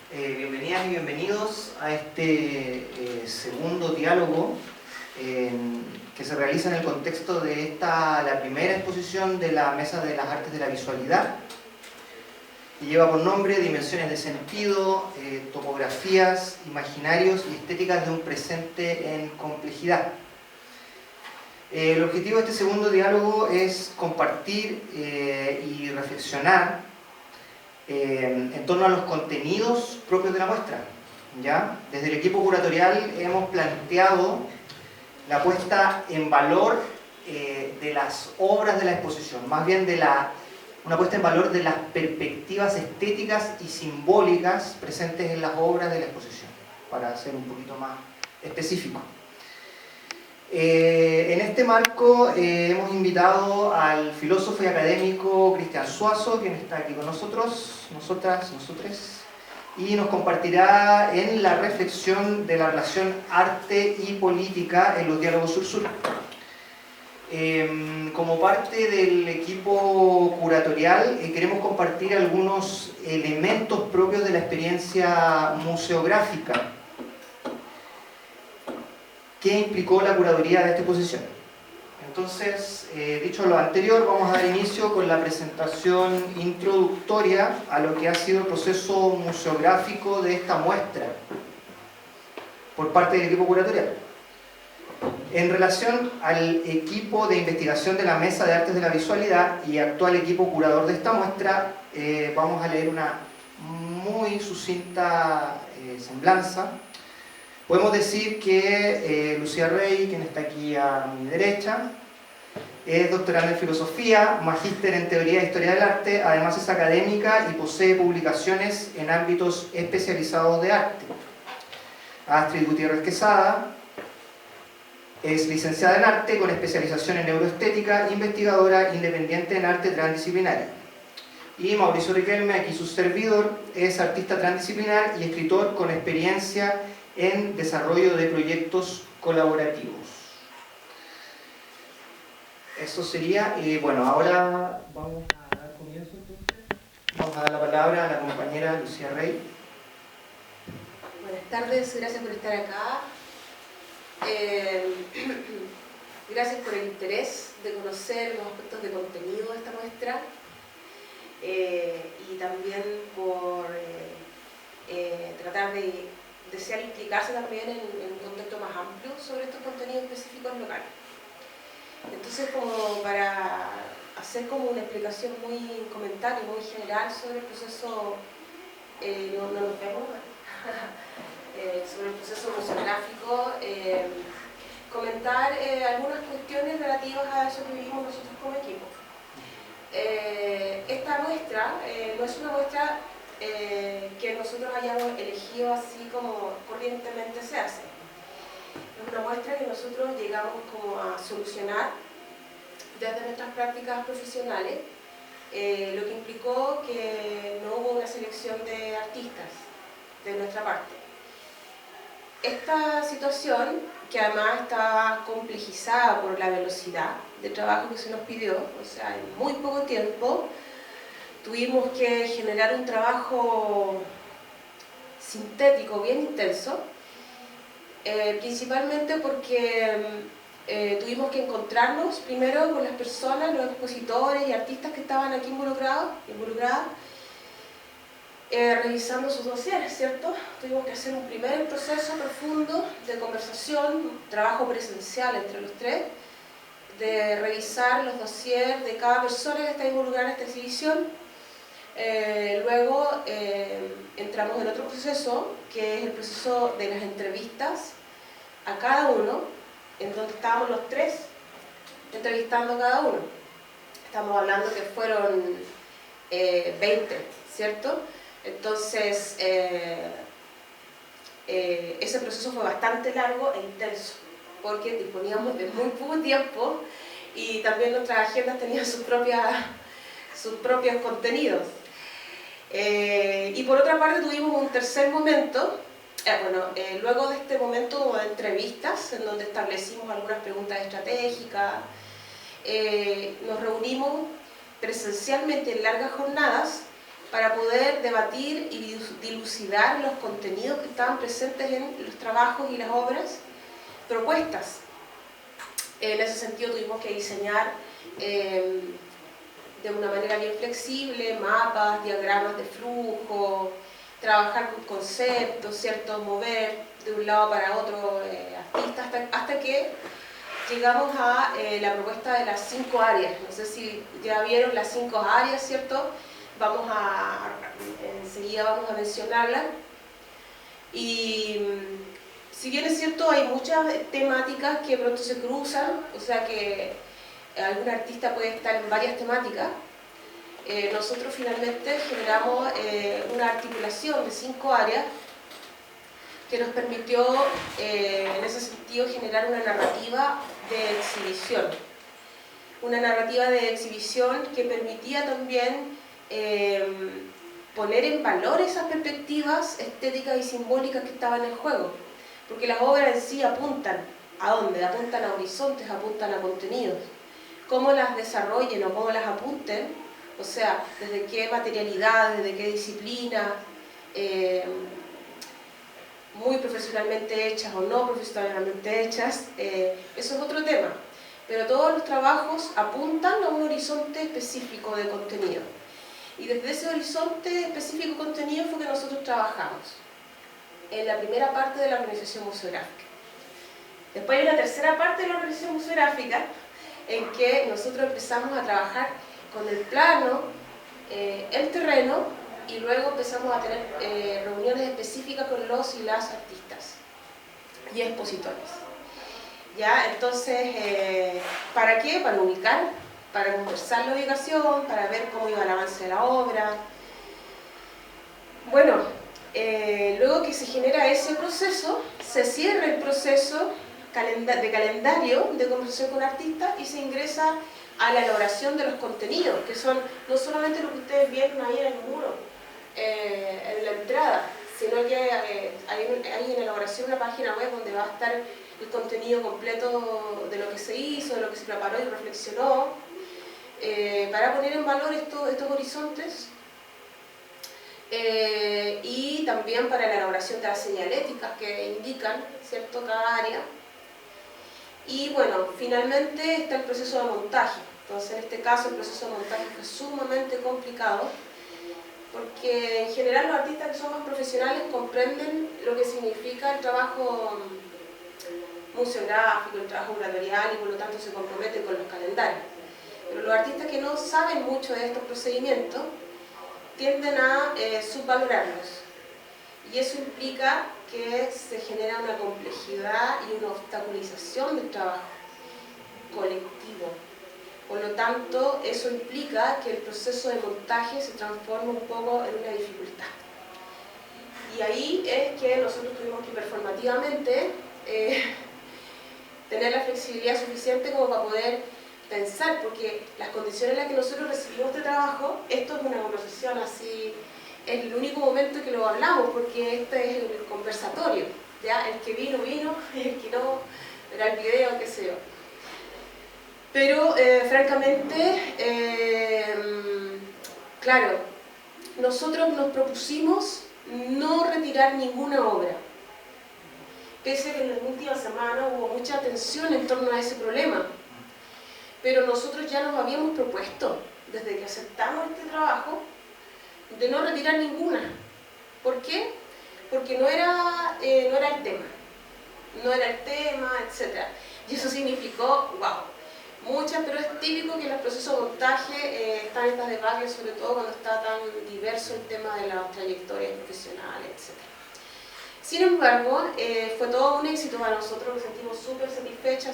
Bienvenidas y bienvenidos a este segundo diálogo que se realiza en el contexto de la primera exposición de la Mesa de las Artes de la Visualidad, que lleva por nombre Dimensiones de Sentido, Topografías, Imaginarios y Estéticas de un Presente en Complejidad. El objetivo de este segundo diálogo es compartir y reflexionar en torno a los contenidos propios de la muestra. ¿Ya? Desde el equipo curatorial hemos planteado la puesta en valor de las obras de la exposición, más bien una puesta en valor de las perspectivas estéticas y simbólicas presentes en las obras de la exposición, para ser un poquito más específico. En este marco hemos invitado al filósofo y académico Cristian Suazo, quien está aquí con nosotros, nosotres, y nos compartirá en la reflexión de la relación arte y política en los diálogos sur-sur. Como parte del equipo curatorial queremos compartir algunos elementos propios de la experiencia museográfica que implicó la curaduría de esta exposición. Entonces, dicho lo anterior, vamos a dar inicio con la presentación introductoria a lo que ha sido el proceso museográfico de esta muestra por parte del equipo curatorial. En relación al equipo de investigación de la Mesa de Artes de la Visualidad y actual equipo curador de esta muestra, vamos a leer una muy sucinta semblanza. Podemos decir que Lucía Rey, quien está aquí a mi derecha, es doctorada en filosofía, magíster en teoría e historia del arte, además es académica y posee publicaciones en ámbitos especializados de arte. Astrid Gutiérrez Quesada es licenciada en arte con especialización en neuroestética, investigadora independiente en arte transdisciplinario. Y Mauricio Riquelme, aquí su servidor, es artista transdisciplinar y escritor con experiencia en desarrollo de proyectos colaborativos. Eso sería, bueno, ahora vamos a dar comienzo entonces. Vamos a dar la palabra a la compañera Lucía Rey. Buenas tardes, gracias por estar acá. Gracias por el interés de conocer los aspectos de contenido de esta muestra y también por tratar de desear implicarse también en un contexto más amplio sobre estos contenidos específicos locales. Entonces, como para hacer como una explicación muy comentario, muy general sobre el proceso, no nos vemos, sobre el proceso museográfico, comentar algunas cuestiones relativas a eso que vivimos nosotros como equipo. Esta muestra no es una muestra que nosotros hayamos elegido así como corrientemente se hace. Es una muestra que nosotros llegamos como a solucionar desde nuestras prácticas profesionales, lo que implicó que no hubo una selección de artistas de nuestra parte. Esta situación, que además está complejizada por la velocidad de trabajo que se nos pidió, o sea, en muy poco tiempo, tuvimos que generar un trabajo sintético bien intenso, principalmente porque tuvimos que encontrarnos primero con las personas, los expositores y artistas que estaban aquí involucradas, revisando sus dosieres, ¿cierto? Tuvimos que hacer un primer proceso profundo de conversación, trabajo presencial entre los tres, de revisar los dosieres de cada persona que está involucrada en esta exhibición. Luego entramos en otro proceso, que es el proceso de las entrevistas a cada uno, en donde estábamos los tres entrevistando a cada uno. Estamos hablando que fueron 20, ¿cierto? Entonces, ese proceso fue bastante largo e intenso, porque disponíamos de muy poco tiempo y también nuestras agendas tenían sus propios contenidos. Y por otra parte tuvimos un tercer momento, luego de este momento de entrevistas, en donde establecimos algunas preguntas estratégicas, nos reunimos presencialmente en largas jornadas para poder debatir y dilucidar los contenidos que estaban presentes en los trabajos y las obras propuestas. En ese sentido tuvimos que diseñar de una manera bien flexible mapas, diagramas de flujo, trabajar con conceptos, ¿cierto? Mover de un lado para otro artistas hasta que llegamos a la propuesta de las 5 áreas. No sé si ya vieron las 5 áreas, ¿cierto? Enseguida vamos a mencionarlas. Y si bien es cierto, hay muchas temáticas que pronto se cruzan, o sea que algún artista puede estar en varias temáticas. Nosotros finalmente generamos una articulación de 5 áreas que nos permitió, en ese sentido, generar una narrativa de exhibición. Una narrativa de exhibición que permitía también poner en valor esas perspectivas estéticas y simbólicas que estaban en juego. Porque las obras en sí apuntan ¿a dónde? Apuntan a horizontes, apuntan a contenidos. Cómo las desarrollen o cómo las apunten, o sea, desde qué materialidad, desde qué disciplina, muy profesionalmente hechas o no profesionalmente hechas, eso es otro tema. Pero todos los trabajos apuntan a un horizonte específico de contenido. Y desde ese horizonte específico de contenido fue que nosotros trabajamos en la primera parte de la organización museográfica. Después hay una tercera parte de la organización museográfica en que nosotros empezamos a trabajar con el plano, el terreno, y luego empezamos a tener reuniones específicas con los y las artistas y expositores. ¿Ya? Entonces, ¿para qué? Para ubicar, para conversar la ubicación, para ver cómo iba el avance de la obra. Bueno, luego que se genera ese proceso, se cierra el proceso de calendario de conversación con artistas y se ingresa a la elaboración de los contenidos, que son no solamente lo que ustedes vieron ahí en el muro, en la entrada, sino que hay en elaboración una página web donde va a estar el contenido completo de lo que se hizo, de lo que se preparó y reflexionó, para poner en valor estos horizontes, y también para la elaboración de las señaléticas que indican, ¿cierto?, cada área. Y bueno, finalmente está el proceso de montaje. Entonces, en este caso, el proceso de montaje fue sumamente complicado, porque en general los artistas que son más profesionales comprenden lo que significa el trabajo museográfico, el trabajo curatorial, y por lo tanto se comprometen con los calendarios. Pero los artistas que no saben mucho de estos procedimientos tienden a subvalorarlos. Y eso implica que se genera una complejidad y una obstaculización del trabajo colectivo. Por lo tanto, eso implica que el proceso de montaje se transforma un poco en una dificultad. Y ahí es que nosotros tuvimos que performativamente tener la flexibilidad suficiente como para poder pensar, porque las condiciones en las que nosotros recibimos este trabajo, esto es una conversación así, es el único momento que lo hablamos, porque este es el conversatorio, ¿ya? El que vino, vino, y el que no, era el video, qué sé yo. Pero, francamente, claro, nosotros nos propusimos no retirar ninguna obra, pese a que en la última semana hubo mucha atención en torno a ese problema. Pero nosotros ya nos habíamos propuesto, desde que aceptamos este trabajo, de no retirar ninguna. ¿Por qué? Porque no era el tema. No era el tema, etc. Y eso significó, wow, muchas, pero es típico que en los procesos de montaje están estas debates, sobre todo cuando está tan diverso el tema de las trayectorias profesionales, etc. Sin embargo, fue todo un éxito para nosotros, nos sentimos súper satisfechos.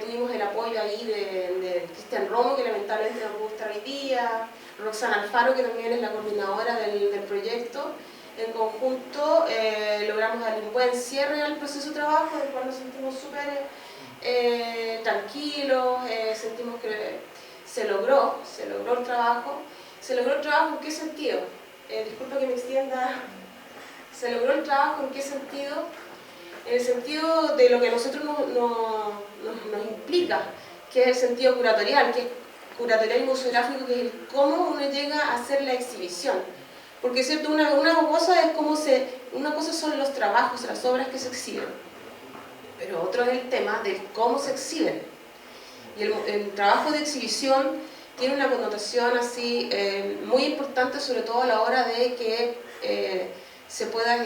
Tuvimos el apoyo ahí de Cristian Romo, que lamentablemente no pudo estar hoy día, Roxana Alfaro, que también es la coordinadora del proyecto. En conjunto logramos darle un buen cierre al proceso de trabajo, del cual nos sentimos súper tranquilos, sentimos que se logró el trabajo. ¿Se logró el trabajo en qué sentido? Disculpa que me extienda. ¿Se logró el trabajo en qué sentido? En el sentido de lo que a nosotros nos implica, que es el sentido curatorial, que es curatorial y museográfico, que es el cómo uno llega a hacer la exhibición. Porque, ¿cierto? Una cosa es una cosa son los trabajos, las obras que se exhiben, pero otro es el tema de cómo se exhiben. Y el trabajo de exhibición tiene una connotación así muy importante, sobre todo a la hora de que se pueda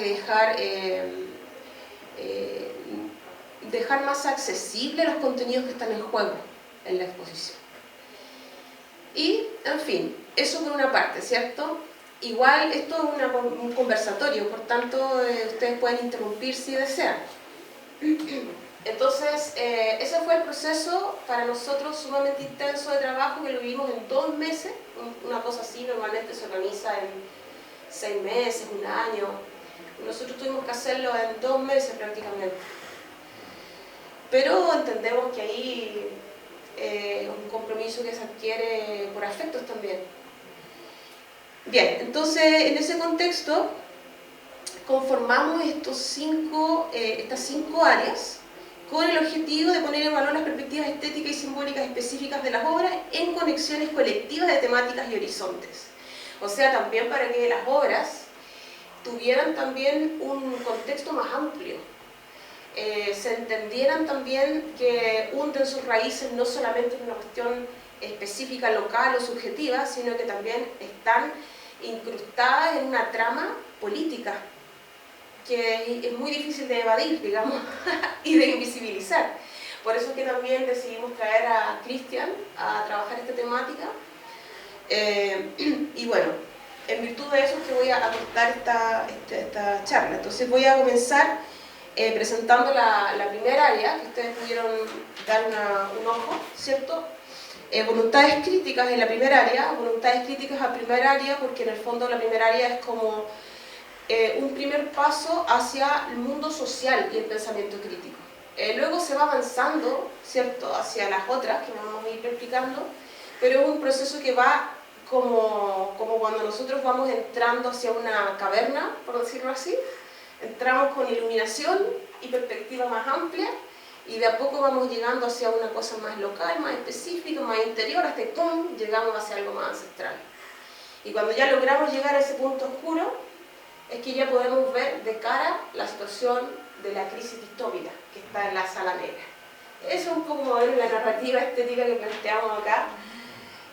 dejar más accesible los contenidos que están en juego en la exposición. Y, en fin, eso por una parte, ¿cierto? Igual esto es un conversatorio, por tanto ustedes pueden interrumpir si desean. Entonces, ese fue el proceso para nosotros sumamente intenso de trabajo, que lo vivimos en 2 meses. Una cosa así normalmente se organiza en 6 meses, 1 año. Nosotros tuvimos que hacerlo en 2 meses prácticamente. Pero entendemos que ahí es un compromiso que se adquiere por afectos también. Bien, entonces en ese contexto conformamos estas 5 áreas con el objetivo de poner en valor las perspectivas estéticas y simbólicas específicas de las obras en conexiones colectivas de temáticas y horizontes. O sea, también para que las obras tuvieran también un contexto más amplio, se entendieran también que hunden sus raíces no solamente en una cuestión específica, local o subjetiva, sino que también están incrustadas en una trama política que es muy difícil de evadir, digamos, y de invisibilizar. Por eso es que también decidimos traer a Cristian a trabajar esta temática. Y bueno, en virtud de eso es que voy a aportar esta charla. Entonces voy a comenzar presentando la primera área, que ustedes pudieron dar un ojo, ¿cierto? Voluntades críticas en la primera área, voluntades críticas al primer área, porque en el fondo la primera área es como un primer paso hacia el mundo social y el pensamiento crítico. Luego se va avanzando, ¿cierto?, hacia las otras, que vamos a ir explicando, pero es un proceso que va como cuando nosotros vamos entrando hacia una caverna, por decirlo así. Entramos con iluminación y perspectiva más amplia, y de a poco vamos llegando hacia una cosa más local, más específica, más interior, hasta que ¡pum!, llegamos hacia algo más ancestral. Y cuando ya logramos llegar a ese punto oscuro, es que ya podemos ver de cara la situación de la crisis distópica que está en la sala negra. Eso es un poco la narrativa estética que planteamos acá.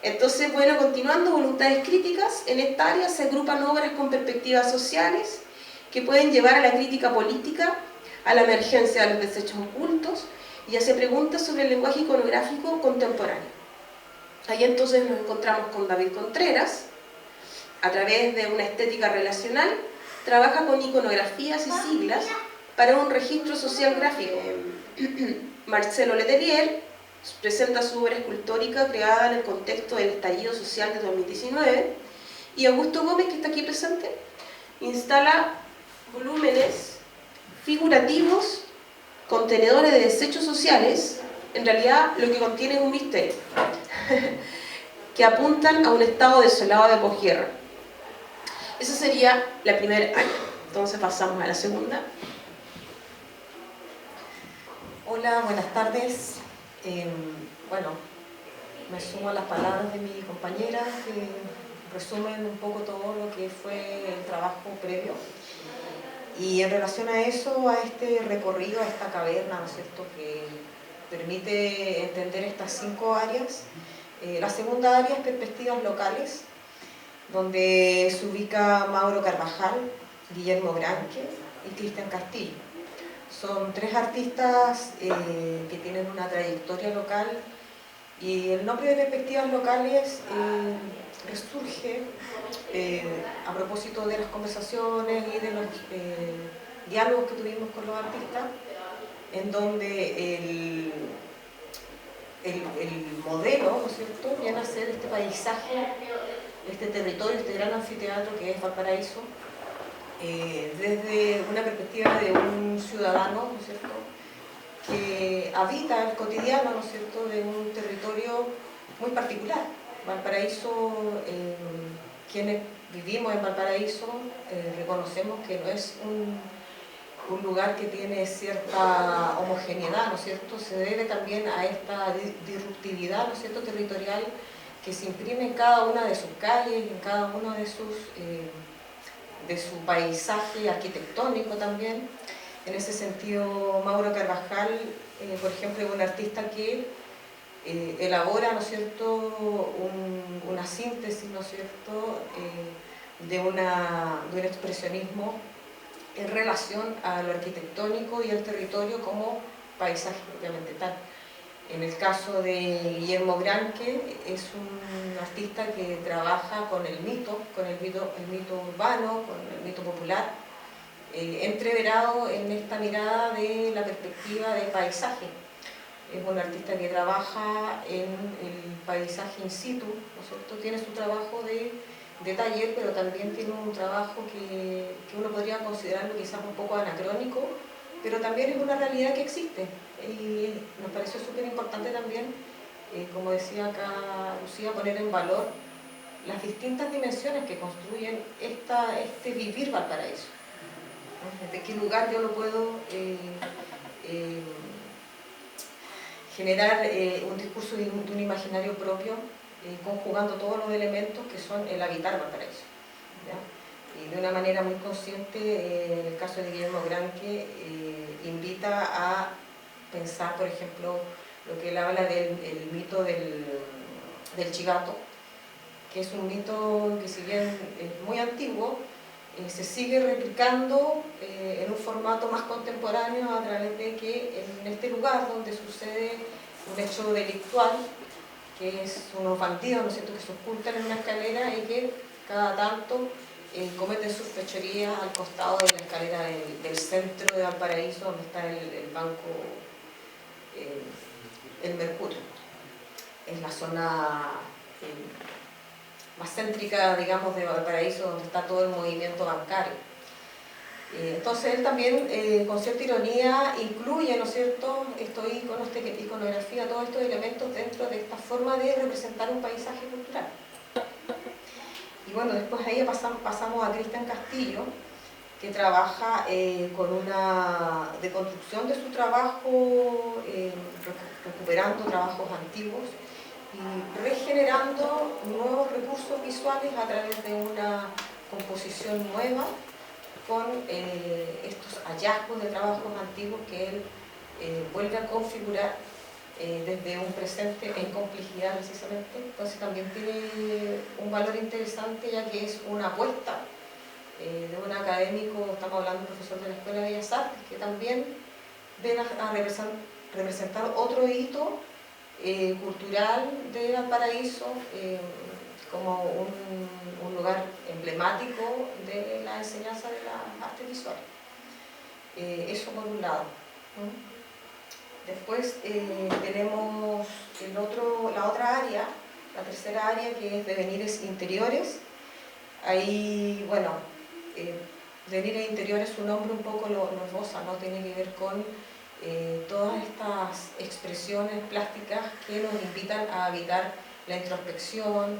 Entonces, bueno, continuando, voluntades críticas. En esta área se agrupan obras con perspectivas sociales que pueden llevar a la crítica política, a la emergencia de los desechos ocultos y hacia preguntas sobre el lenguaje iconográfico contemporáneo. Ahí entonces nos encontramos con David Contreras. A través de una estética relacional, trabaja con iconografías y siglas para un registro social gráfico. Marcelo Letelier presenta su obra escultórica creada en el contexto del estallido social de 2019, y Augusto Gómez, que está aquí presente, instala volúmenes figurativos, contenedores de desechos sociales. En realidad lo que contiene es un misterio, que apuntan a un estado desolado de posguerra. Esa sería la primera área. Entonces pasamos a la segunda. Hola, buenas tardes. Bueno, me sumo a las palabras de mi compañera que resumen un poco todo lo que fue el trabajo previo. Y en relación a eso, a este recorrido, a esta caverna, ¿no es cierto?, que permite entender estas 5 áreas. La segunda área es perspectivas locales, donde se ubica Mauro Carvajal, Guillermo Granque y Cristian Castillo. Son 3 artistas que tienen una trayectoria local, y el nombre de perspectivas locales resurge a propósito de las conversaciones y de los diálogos que tuvimos con los artistas, en donde el modelo, ¿no es cierto?, viene a ser este paisaje, este territorio, este gran anfiteatro que es Valparaíso, desde una perspectiva de un ciudadano, ¿no es cierto?, que habita el cotidiano, ¿no es cierto?, de un territorio muy particular. Valparaíso, quienes vivimos en Valparaíso, reconocemos que no es un lugar que tiene cierta homogeneidad, ¿no es cierto?, se debe también a esta disruptividad, ¿no es cierto?, territorial que se imprime en cada una de sus calles, en cada uno de su paisaje arquitectónico también. En ese sentido, Mauro Carvajal, por ejemplo, es un artista que elabora, ¿no es cierto?, una síntesis, ¿no es cierto?, de un expresionismo en relación a lo arquitectónico y al territorio como paisaje propiamente tal. En el caso de Guillermo Granque, es un artista que trabaja con el mito urbano, con el mito popular, entreverado en esta mirada de la perspectiva de paisaje. Es un artista que trabaja en el paisaje in situ, ¿no es cierto? Tiene su trabajo de taller, pero también tiene un trabajo que uno podría considerarlo quizás un poco anacrónico, pero también es una realidad que existe. Y nos pareció súper importante también, como decía acá Lucía, poner en valor las distintas dimensiones que construyen este vivir Valparaíso. ¿Desde qué lugar yo lo puedo generar un discurso de un imaginario propio, conjugando todos los elementos que son el habitar Valparaíso, ¿ya? Y de una manera muy consciente, en el caso de Guillermo Granque, invita a pensar, por ejemplo, lo que él habla del mito del chigato, que es un mito que, si bien es muy antiguo, se sigue replicando en un formato más contemporáneo a través de que en este lugar donde sucede un hecho delictual, que es unos bandidos, ¿no es cierto?, que se ocultan en una escalera y que cada tanto cometen sus fechorías al costado de la escalera del centro de Valparaíso, donde está el banco El Mercurio. Es la zona más céntrica, digamos, de Valparaíso, donde está todo el movimiento bancario. Entonces él también, con cierta ironía, incluye, ¿no es cierto?, iconografía, todos estos elementos dentro de esta forma de representar un paisaje cultural. Y bueno, después ahí pasamos a Cristian Castillo, que trabaja con una deconstrucción de su trabajo, recuperando trabajos antiguos y regenerando nuevos recursos visuales a través de una composición nueva con estos hallazgos de trabajos antiguos que él vuelve a configurar desde un presente en complejidad precisamente. Entonces también tiene un valor interesante, ya que es una apuesta de un académico, estamos hablando de un profesor de la Escuela de Bellas Artes, que también ven a representar otro hito cultural de Valparaíso, como un lugar emblemático de la enseñanza de las artes visuales. Eso por un lado, ¿no? Después tenemos la otra área, la tercera área, que es devenires interiores. Ahí, bueno, devenires interiores, su nombre un poco lo esboza, ¿no? Tiene que ver con todas estas expresiones plásticas que nos invitan a habitar la introspección,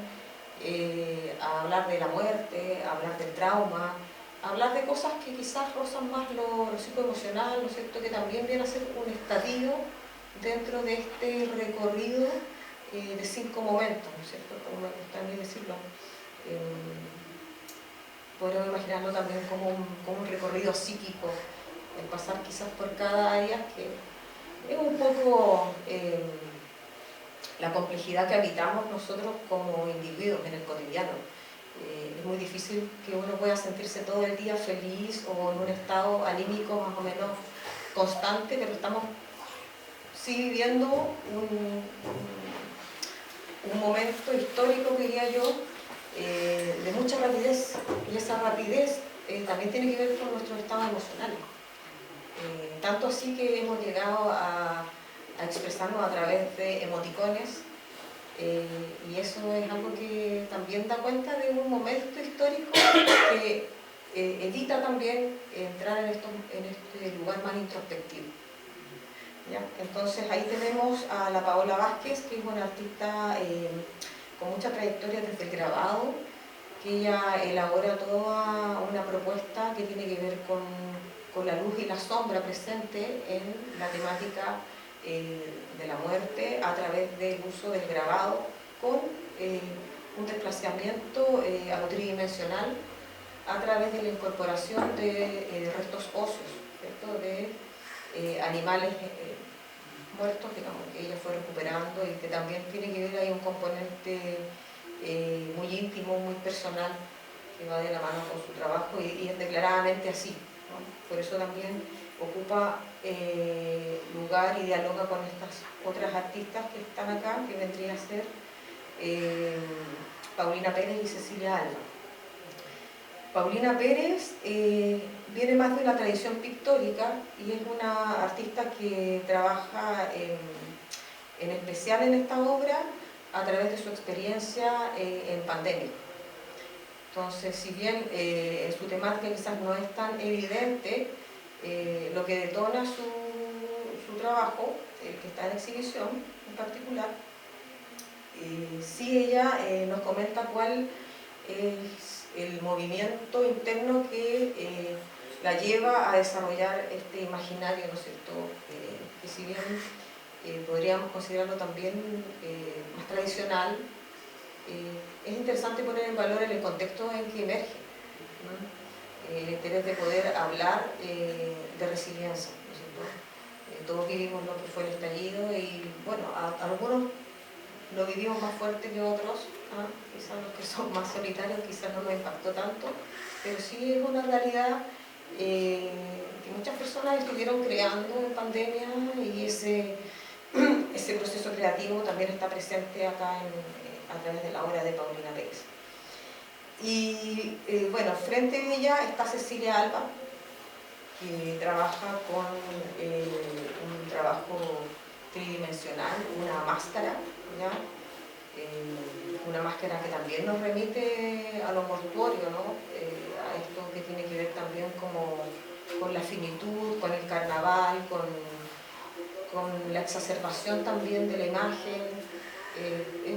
a hablar de la muerte, a hablar del trauma, a hablar de cosas que quizás rozan más lo psicoemocional, ¿no es cierto?, que también viene a ser un estadio dentro de este recorrido de 5 momentos, ¿no es cierto?, como me gusta a mí decirlo. Podemos imaginarlo también como un recorrido psíquico, el pasar quizás por cada área, que es un poco la complejidad que habitamos nosotros como individuos en el cotidiano. Es muy difícil que uno pueda sentirse todo el día feliz o en un estado anímico más o menos constante, pero estamos sí viviendo un momento histórico, diría yo, de mucha rapidez, y esa rapidez también tiene que ver con nuestros estados emocionales. Tanto así que hemos llegado a expresarnos a través de emoticones, y eso es algo que también da cuenta de un momento histórico que evita también entrar en este lugar más introspectivo. ¿Ya? Entonces ahí tenemos a la Paola Vázquez, que es una artista con mucha trayectoria desde el grabado, que ella elabora toda una propuesta que tiene que ver con la luz y la sombra presente en la temática de la muerte a través del uso del grabado con un desplazamiento a lo tridimensional a través de la incorporación de restos óseos, ¿cierto? De animales muertos, digamos, que ella fue recuperando y que también tiene que ver ahí un componente muy íntimo, muy personal, que va de la mano con su trabajo y es declaradamente así, ¿no? Por eso también ocupa lugar y dialoga con estas otras artistas que están acá, que vendría a ser Paulina Pérez y Cecilia Alba. Paulina Pérez viene más de una tradición pictórica y es una artista que trabaja en especial en esta obra a través de su experiencia en pandemia. Entonces, si bien su temática quizás no es tan evidente, lo que detona su trabajo, el que está en exhibición en particular, sí ella nos comenta cuál es el movimiento interno que la lleva a desarrollar este imaginario, ¿no es cierto?, que si bien podríamos considerarlo también más tradicional, es interesante poner en valor en el contexto en que emerge, ¿no? El interés de poder hablar de resiliencia, ¿no es cierto? Todos vivimos lo que fue el estallido y, bueno, algunos lo vivimos más fuerte que otros, ¿ah? Quizás los que son más solitarios quizás no nos impactó tanto, pero sí es una realidad que muchas personas estuvieron creando en pandemia y ese proceso creativo también está presente acá a través de la obra de Paulina Pérez. Y bueno, frente a ella está Cecilia Alba, que trabaja con un trabajo tridimensional, una máscara, ¿ya? Una máscara que también nos remite a lo mortuorio, ¿no? A esto que tiene que ver también como con la finitud, con el carnaval, con la exacerbación también de la imagen. Es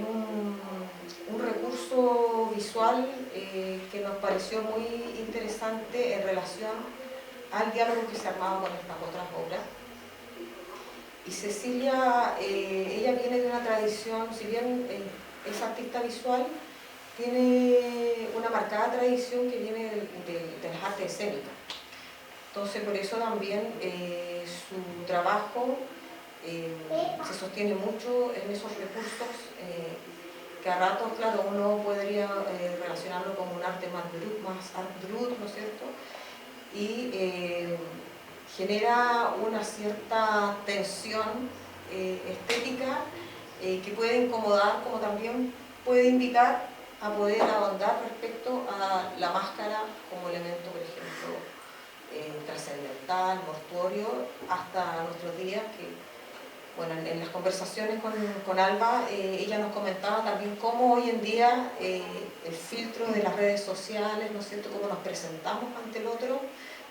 un recurso visual que nos pareció muy interesante en relación al diálogo que se armaba con estas otras obras. Y Cecilia, ella viene de una tradición, si bien es artista visual, tiene una marcada tradición que viene de las artes escénicas. Entonces, por eso también su trabajo se sostiene mucho en esos recursos que a ratos, claro, uno podría relacionarlo con un arte más art brut, ¿no es cierto? Y genera una cierta tensión estética que puede incomodar, como también puede invitar a poder ahondar respecto a la máscara como elemento, por ejemplo, trascendental, mortuorio, hasta nuestros días, que, bueno, en las conversaciones con Alba, ella nos comentaba también cómo hoy en día el filtro de las redes sociales, ¿no es cierto?, cómo nos presentamos ante el otro,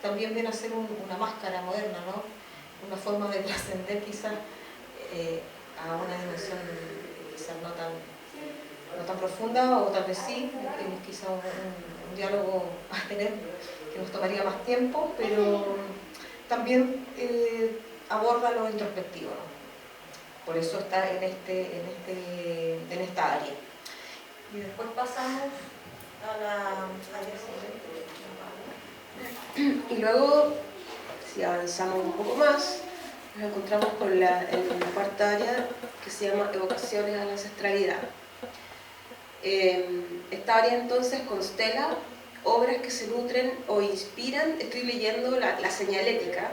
también viene a ser una máscara moderna, ¿no? Una forma de trascender quizás a una dimensión quizás no tan profunda, o tal vez sí, quizás un diálogo a tener que nos tomaría más tiempo, pero también aborda lo introspectivo, ¿no? Por eso está en esta área. Y después pasamos a la área siguiente. Y luego, si avanzamos un poco más, nos encontramos con la cuarta área que se llama Evocaciones a la Ancestralidad. Esta área entonces constela obras que se nutren o inspiran, estoy leyendo la señalética,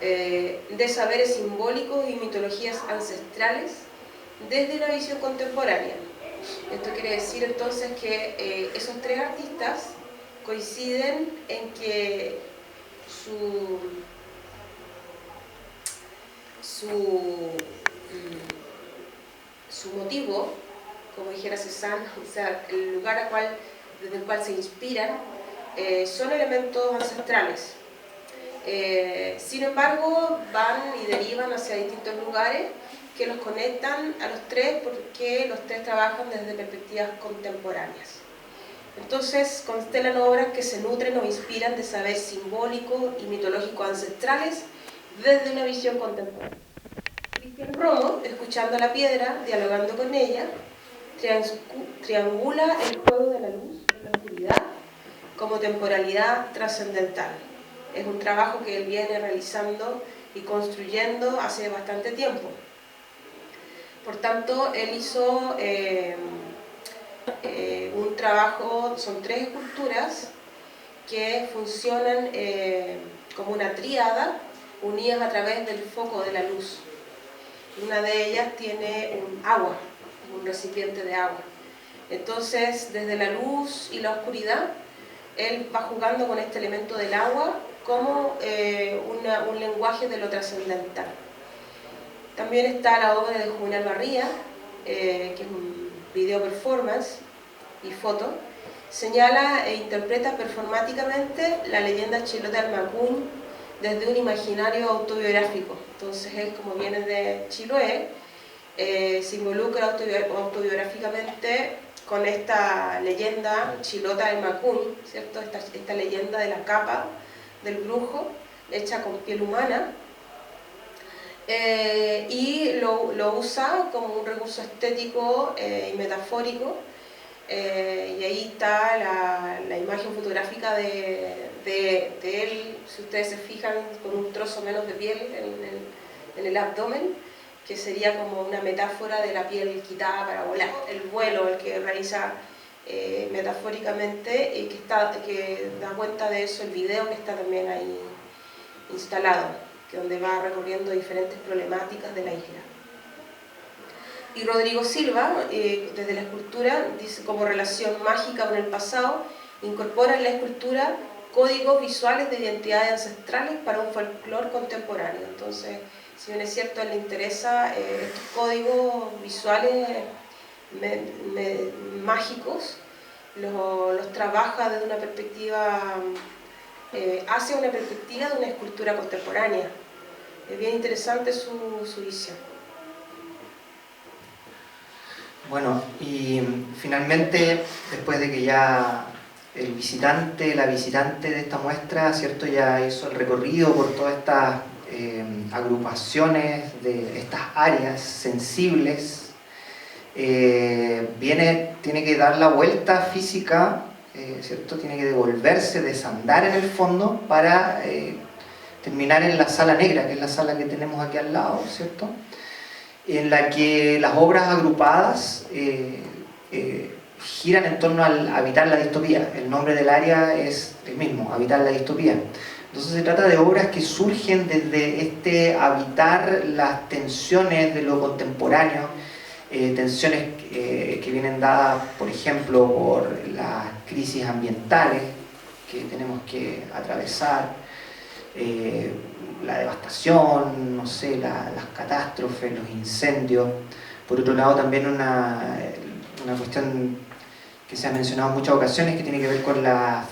de saberes simbólicos y mitologías ancestrales desde una visión contemporánea. Esto quiere decir entonces que esos tres artistas coinciden en que su motivo, como dijera Cézanne, o sea, el lugar desde el cual se inspiran, son elementos ancestrales. Sin embargo, van y derivan hacia distintos lugares que los conectan a los tres porque los tres trabajan desde perspectivas contemporáneas. Entonces, constelan obras que se nutren o inspiran de saber simbólico y mitológico ancestrales desde una visión contemporánea. Cristian Romo, escuchando a la piedra, dialogando con ella, triangula el juego de la luz y la oscuridad como temporalidad trascendental. Es un trabajo que él viene realizando y construyendo hace bastante tiempo. Por tanto, él hizo un trabajo, son 3 esculturas que funcionan como una tríada, unidas a través del foco de la luz. Una de ellas tiene un agua, un recipiente de agua. Entonces, desde la luz y la oscuridad, él va jugando con este elemento del agua como un lenguaje de lo trascendental. También está la obra de Juvenal Barría, que es un video performance y foto. Señala e interpreta performáticamente la leyenda chilota del Macún desde un imaginario autobiográfico. Entonces él, como viene de Chiloé, se involucra autobiográficamente con esta leyenda chilota del Macún, ¿cierto? Esta leyenda de la capa del brujo hecha con piel humana, y lo usa como un recurso estético y metafórico, y ahí está la imagen fotográfica de él, si ustedes se fijan, con un trozo menos de piel en el abdomen, que sería como una metáfora de la piel quitada para volar, el vuelo, el que realiza metafóricamente, y que da cuenta de eso el video que está también ahí instalado, donde va recorriendo diferentes problemáticas de la isla. Y Rodrigo Silva, desde la escultura, dice, como relación mágica con el pasado, incorpora en la escultura códigos visuales de identidades ancestrales para un folclore contemporáneo. Entonces, si bien es cierto, a él le interesa estos códigos visuales mágicos, los trabaja desde una perspectiva, hacia una perspectiva de una escultura contemporánea. Es bien interesante su visión. Bueno, y finalmente, después de que ya el visitante, la visitante de esta muestra, ¿cierto?, ya hizo el recorrido por todas estas agrupaciones de estas áreas sensibles, tiene que dar la vuelta física, ¿cierto?, tiene que devolverse, desandar en el fondo para terminar en la sala negra, que es la sala que tenemos aquí al lado, ¿cierto?, en la que las obras agrupadas giran en torno al habitar la distopía. El nombre del área es el mismo, habitar la distopía. Entonces se trata de obras que surgen desde este habitar las tensiones de lo contemporáneo, tensiones que vienen dadas, por ejemplo, por las crisis ambientales que tenemos que atravesar, la devastación, no sé, las catástrofes, los incendios. Por otro lado, también una cuestión que se ha mencionado en muchas ocasiones, que tiene que ver con la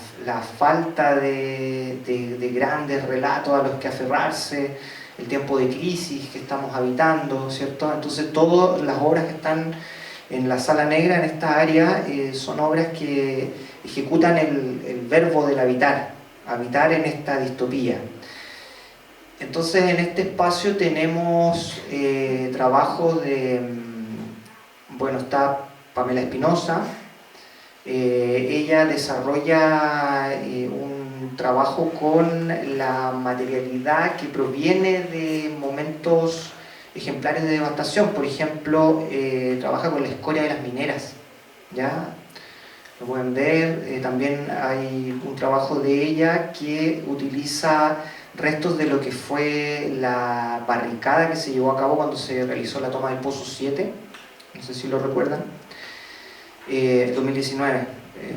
falta de grandes relatos a los que aferrarse, el tiempo de crisis que estamos habitando, ¿cierto? Entonces todas las obras que están en la sala negra, en esta área, son obras que ejecutan el verbo del habitar en esta distopía. Entonces en este espacio tenemos trabajos de, bueno, está Pamela Espinosa. Ella desarrolla un trabajo con la materialidad que proviene de momentos ejemplares de devastación. Por ejemplo, trabaja con la escoria de las mineras, ¿ya? Lo pueden ver. También hay un trabajo de ella que utiliza restos de lo que fue la barricada que se llevó a cabo cuando se realizó la toma del Pozo 7, no sé si lo recuerdan, 2019,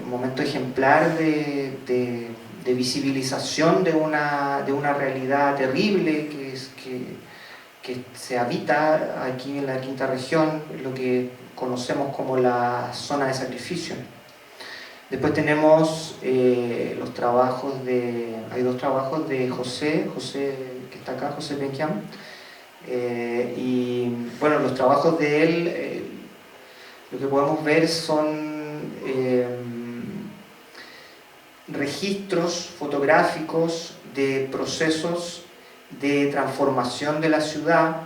un momento ejemplar de visibilización de una realidad terrible que se habita aquí en la quinta región, lo que conocemos como la zona de sacrificio. Después tenemos los trabajos hay dos trabajos de José que está acá, José Benjam, y bueno, los trabajos de él, lo que podemos ver son registros fotográficos de procesos de transformación de la ciudad,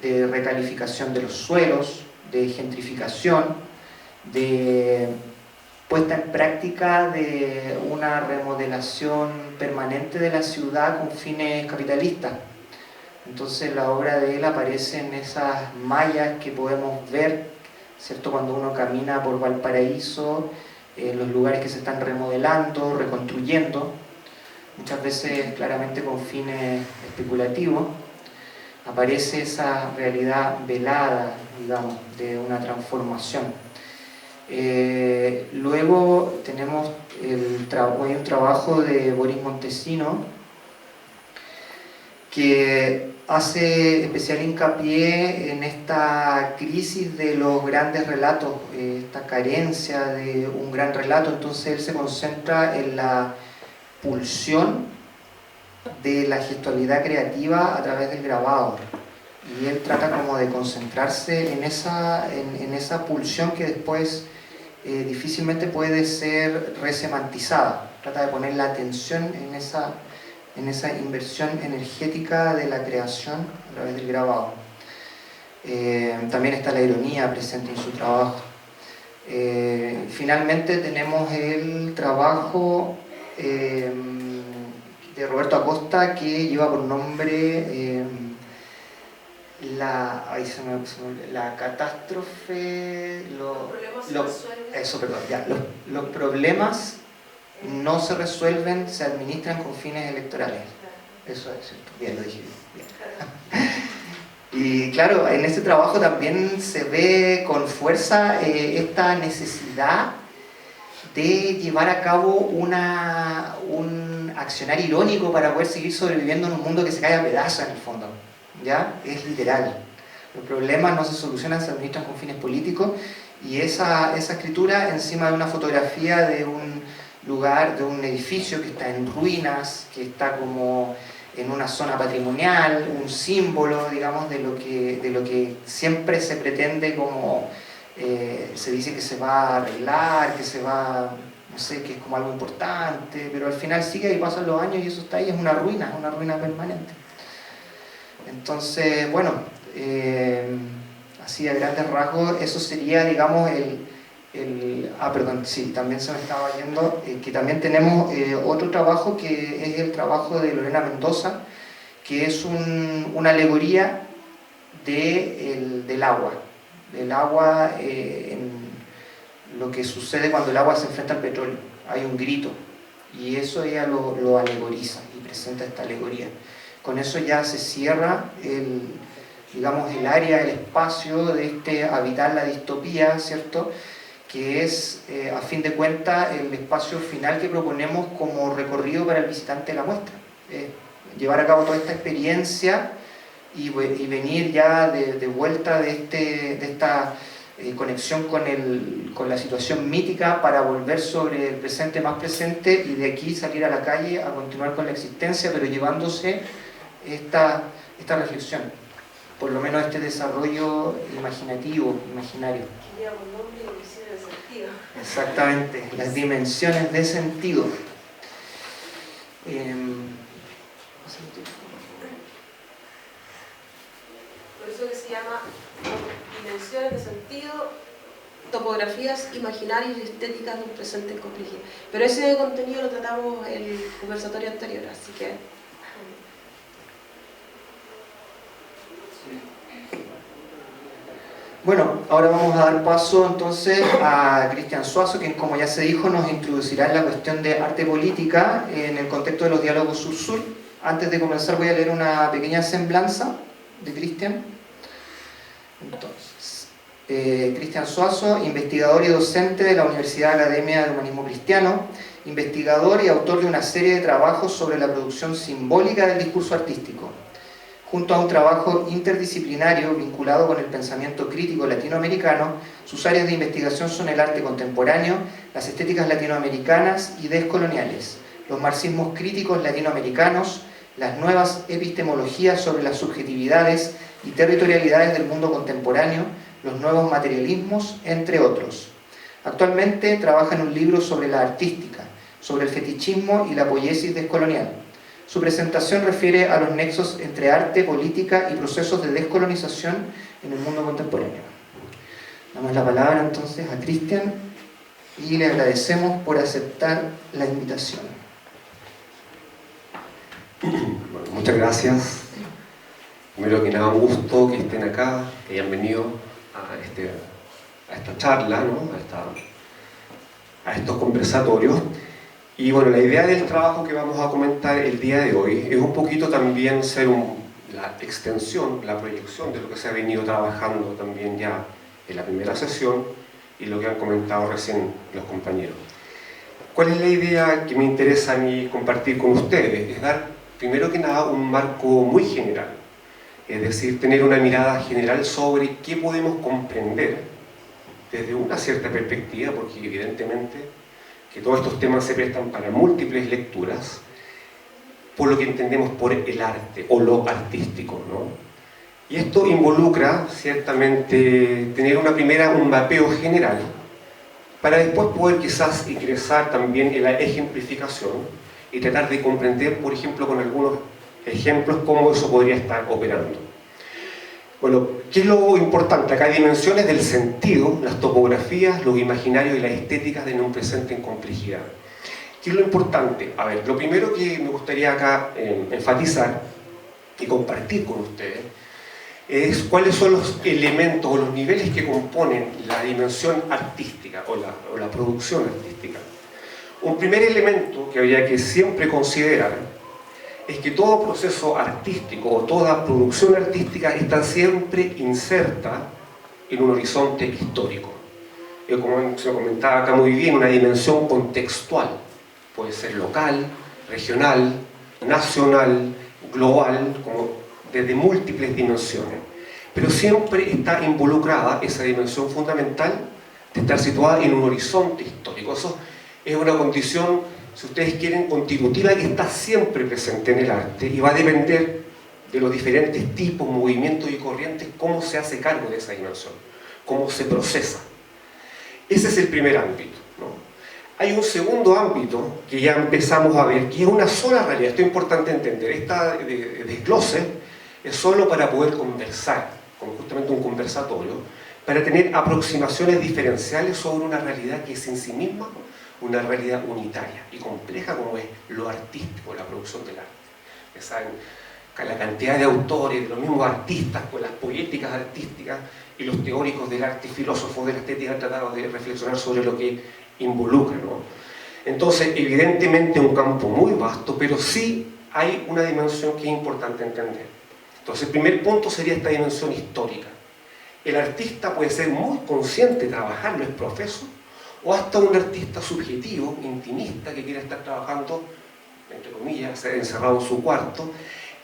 de recalificación de los suelos, de gentrificación, de puesta en práctica de una remodelación permanente de la ciudad con fines capitalistas. Entonces la obra de él aparece en esas mallas que podemos ver, ¿cierto?, cuando uno camina por Valparaíso, los lugares que se están remodelando, reconstruyendo, muchas veces claramente con fines especulativos. Aparece esa realidad velada, digamos, de una transformación. Luego tenemos hay un trabajo de Boris Montesino que hace especial hincapié en esta crisis de los grandes relatos, esta carencia de un gran relato. Entonces él se concentra en la pulsión de la gestualidad creativa a través del grabado, y él trata como de concentrarse en esa pulsión que después difícilmente puede ser resemantizada. Trata de poner la atención en esa inversión energética de la creación a través del grabado. También está la ironía presente en su trabajo. Finalmente tenemos el trabajo de Roberto Acosta, que lleva por nombre la catástrofe, los problemas no se resuelven, se administran con fines electorales. Eso es cierto, bien, lo dije bien. Y claro, en ese trabajo también se ve con fuerza esta necesidad de llevar a cabo un accionar irónico para poder seguir sobreviviendo en un mundo que se cae a pedazos en el fondo. ¿Ya? Es literal. Los problemas no se solucionan, se administran con fines políticos, y esa escritura encima de una fotografía de un lugar, de un edificio que está en ruinas, que está como en una zona patrimonial, un símbolo, digamos, de lo que siempre se pretende como se dice que se va a arreglar, que se va, no sé, que es como algo importante, pero al final sigue y pasan los años y eso está ahí, es una ruina permanente. Entonces, bueno, así a grandes rasgos, eso sería, digamos, perdón, sí, también se me estaba yendo, que también tenemos otro trabajo que es el trabajo de Lorena Mendoza, que es una alegoría del agua. Del agua, en lo que sucede cuando el agua se enfrenta al petróleo. Hay un grito, y eso ella lo alegoriza y presenta esta alegoría. Con eso ya se cierra el área, el espacio de habitar la distopía, ¿cierto?, que es, a fin de cuentas, el espacio final que proponemos como recorrido para el visitante de la muestra. Llevar a cabo toda esta experiencia y venir ya de vuelta de esta conexión con la situación mítica para volver sobre el presente más presente, y de aquí salir a la calle a continuar con la existencia, pero llevándose esta reflexión, por lo menos este desarrollo imaginario. Que lleva por nombre Dimensiones de Sentido. Exactamente, las dimensiones de sentido. Por eso que se llama Dimensiones de Sentido, topografías imaginarias y estéticas de un presente en complejidad. Pero ese contenido lo tratamos en el conversatorio anterior, así que... Bueno, ahora vamos a dar paso entonces a Cristian Suazo, quien, como ya se dijo, nos introducirá en la cuestión de arte política en el contexto de los diálogos sur-sur. Antes de comenzar voy a leer una pequeña semblanza de Cristian. Entonces, Cristian Suazo, investigador y docente de la Universidad Academia de Humanismo Cristiano, investigador y autor de una serie de trabajos sobre la producción simbólica del discurso artístico. Junto a un trabajo interdisciplinario vinculado con el pensamiento crítico latinoamericano, sus áreas de investigación son el arte contemporáneo, las estéticas latinoamericanas y descoloniales, los marxismos críticos latinoamericanos, las nuevas epistemologías sobre las subjetividades y territorialidades del mundo contemporáneo, los nuevos materialismos, entre otros. Actualmente trabaja en un libro sobre la artística, sobre el fetichismo y la poiesis descolonial. Su presentación refiere a los nexos entre arte, política y procesos de descolonización en el mundo contemporáneo. Damos la palabra entonces a Cristian y le agradecemos por aceptar la invitación. Bueno, muchas gracias. Primero que nada, un gusto que estén acá, que hayan venido a esta charla, ¿no? a estos conversatorios. Y bueno, la idea del trabajo que vamos a comentar el día de hoy es un poquito también ser la extensión, la proyección de lo que se ha venido trabajando también ya en la primera sesión y lo que han comentado recién los compañeros. ¿Cuál es la idea que me interesa a mí compartir con ustedes? Es dar, primero que nada, un marco muy general. Es decir, tener una mirada general sobre qué podemos comprender desde una cierta perspectiva, porque evidentemente que todos estos temas se prestan para múltiples lecturas, por lo que entendemos por el arte o lo artístico, ¿no? Y esto involucra, ciertamente, tener un mapeo general, para después poder quizás ingresar también en la ejemplificación y tratar de comprender, por ejemplo, con algunos ejemplos, cómo eso podría estar operando. Bueno, ¿qué es lo importante? Acá hay dimensiones del sentido, las topografías, los imaginarios y las estéticas de un presente en complejidad. ¿Qué es lo importante? A ver, lo primero que me gustaría acá enfatizar y compartir con ustedes es cuáles son los elementos o los niveles que componen la dimensión artística o la producción artística. Un primer elemento que habría que siempre considerar es que todo proceso artístico o toda producción artística está siempre inserta en un horizonte histórico. Como se lo comentaba acá muy bien, una dimensión contextual. Puede ser local, regional, nacional, global, como desde múltiples dimensiones. Pero siempre está involucrada esa dimensión fundamental de estar situada en un horizonte histórico. Eso es una condición, si ustedes quieren, constitutiva, que está siempre presente en el arte y va a depender de los diferentes tipos, movimientos y corrientes, cómo se hace cargo de esa dimensión, cómo se procesa. Ese es el primer ámbito, ¿no? Hay un segundo ámbito que ya empezamos a ver, que es una sola realidad. Esto es importante entender. Esta desglose es solo para poder conversar, como justamente un conversatorio, para tener aproximaciones diferenciales sobre una realidad que es en sí misma una realidad unitaria y compleja como es lo artístico, la producción del arte. Ya saben, la cantidad de autores, de los mismos artistas, con las poéticas artísticas y los teóricos del arte y filósofos de la estética han tratado de reflexionar sobre lo que involucra, ¿no? Entonces, evidentemente un campo muy vasto, pero sí hay una dimensión que es importante entender. Entonces, el primer punto sería esta dimensión histórica. El artista puede ser muy consciente de trabajarlo, es profeso, o hasta un artista subjetivo, intimista, que quiere estar trabajando, entre comillas, encerrado en su cuarto.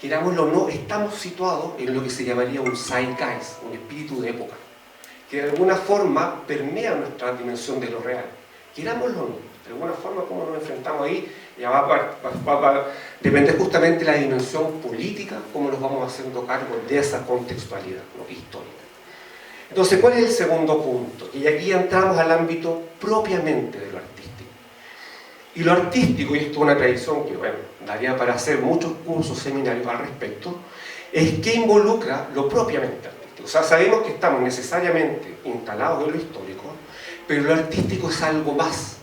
Querámoslo o no, estamos situados en lo que se llamaría un zeitgeist, un espíritu de época, que de alguna forma permea nuestra dimensión de lo real. Querámoslo o no, de alguna forma, cómo nos enfrentamos ahí, ya va a depender justamente de la dimensión política, cómo nos vamos haciendo cargo de esa contextualidad, ¿no?, histórica. Entonces, ¿cuál es el segundo punto? Y aquí entramos al ámbito propiamente de lo artístico. Y lo artístico, y esto es una tradición que, bueno, daría para hacer muchos cursos, seminarios al respecto, es que involucra lo propiamente artístico. O sea, sabemos que estamos necesariamente instalados en lo histórico, pero lo artístico es algo más.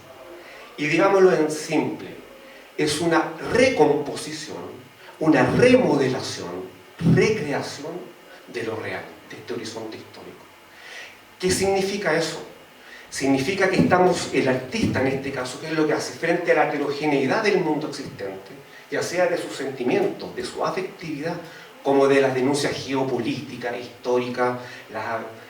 Y digámoslo en simple, es una recomposición, una remodelación, recreación de lo real, de este horizonte histórico. ¿Qué significa eso? Significa que estamos, el artista en este caso, ¿qué es lo que hace? Frente a la heterogeneidad del mundo existente, ya sea de sus sentimientos, de su afectividad, como de las denuncias geopolíticas, históricas,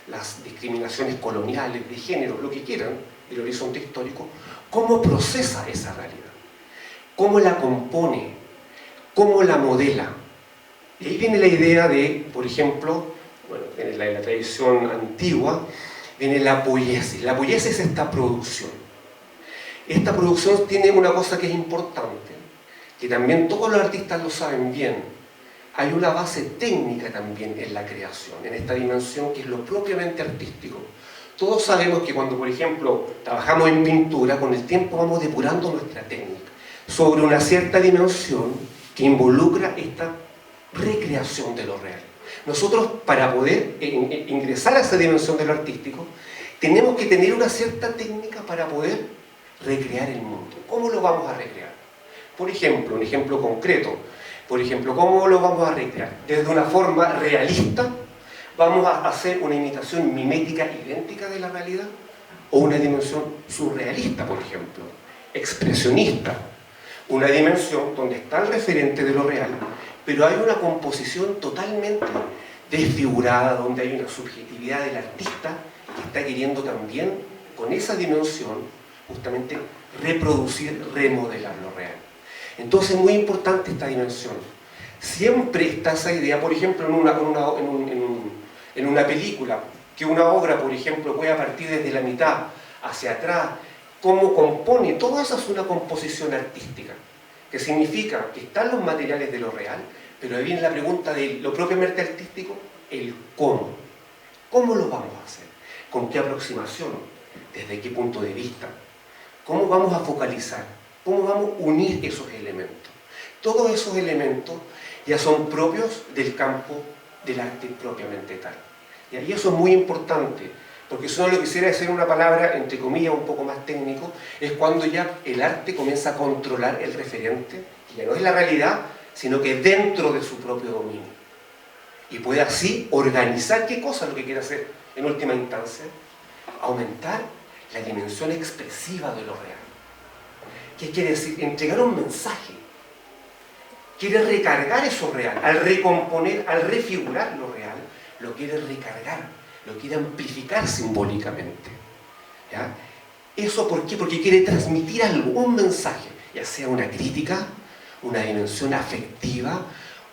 las discriminaciones coloniales, de género, lo que quieran, del horizonte histórico, ¿cómo procesa esa realidad? ¿Cómo la compone? ¿Cómo la modela? Y ahí viene la idea de, por ejemplo, bueno, en la tradición antigua, viene la poiesis. La poiesis es esta producción. Esta producción tiene una cosa que es importante, que también todos los artistas lo saben bien. Hay una base técnica también en la creación, en esta dimensión que es lo propiamente artístico. Todos sabemos que cuando, por ejemplo, trabajamos en pintura, con el tiempo vamos depurando nuestra técnica sobre una cierta dimensión que involucra esta recreación de lo real. Nosotros, para poder ingresar a esa dimensión de lo artístico, tenemos que tener una cierta técnica para poder recrear el mundo. ¿Cómo lo vamos a recrear? Por ejemplo, un ejemplo concreto. Por ejemplo, ¿cómo lo vamos a recrear? Desde una forma realista, ¿vamos a hacer una imitación mimética idéntica de la realidad? ¿O una dimensión surrealista, por ejemplo? Expresionista. Una dimensión donde está el referente de lo real, pero hay una composición totalmente desfigurada, donde hay una subjetividad del artista que está queriendo también, con esa dimensión, justamente reproducir, remodelar lo real. Entonces es muy importante esta dimensión. Siempre está esa idea, por ejemplo, en una película, que una obra, por ejemplo, pueda partir desde la mitad hacia atrás, cómo compone, todo eso es una composición artística, que significa que están los materiales de lo real, pero ahí viene la pregunta de lo propiamente artístico, el cómo. ¿Cómo lo vamos a hacer? ¿Con qué aproximación? ¿Desde qué punto de vista? ¿Cómo vamos a focalizar? ¿Cómo vamos a unir esos elementos? Todos esos elementos ya son propios del campo del arte propiamente tal. Y eso es muy importante, porque si uno lo quisiera decir una palabra, entre comillas, un poco más técnico, es cuando ya el arte comienza a controlar el referente, que ya no es la realidad, sino que es dentro de su propio dominio. Y puede así organizar qué cosa es lo que quiere hacer en última instancia, aumentar la dimensión expresiva de lo real. ¿Qué quiere decir? Entregar un mensaje. Quiere recargar eso real, al recomponer, al refigurar lo real, lo quiere recargar, lo quiere amplificar simbólicamente. ¿Ya? ¿Eso por qué? Porque quiere transmitir algo, un mensaje, ya sea una crítica, una dimensión afectiva,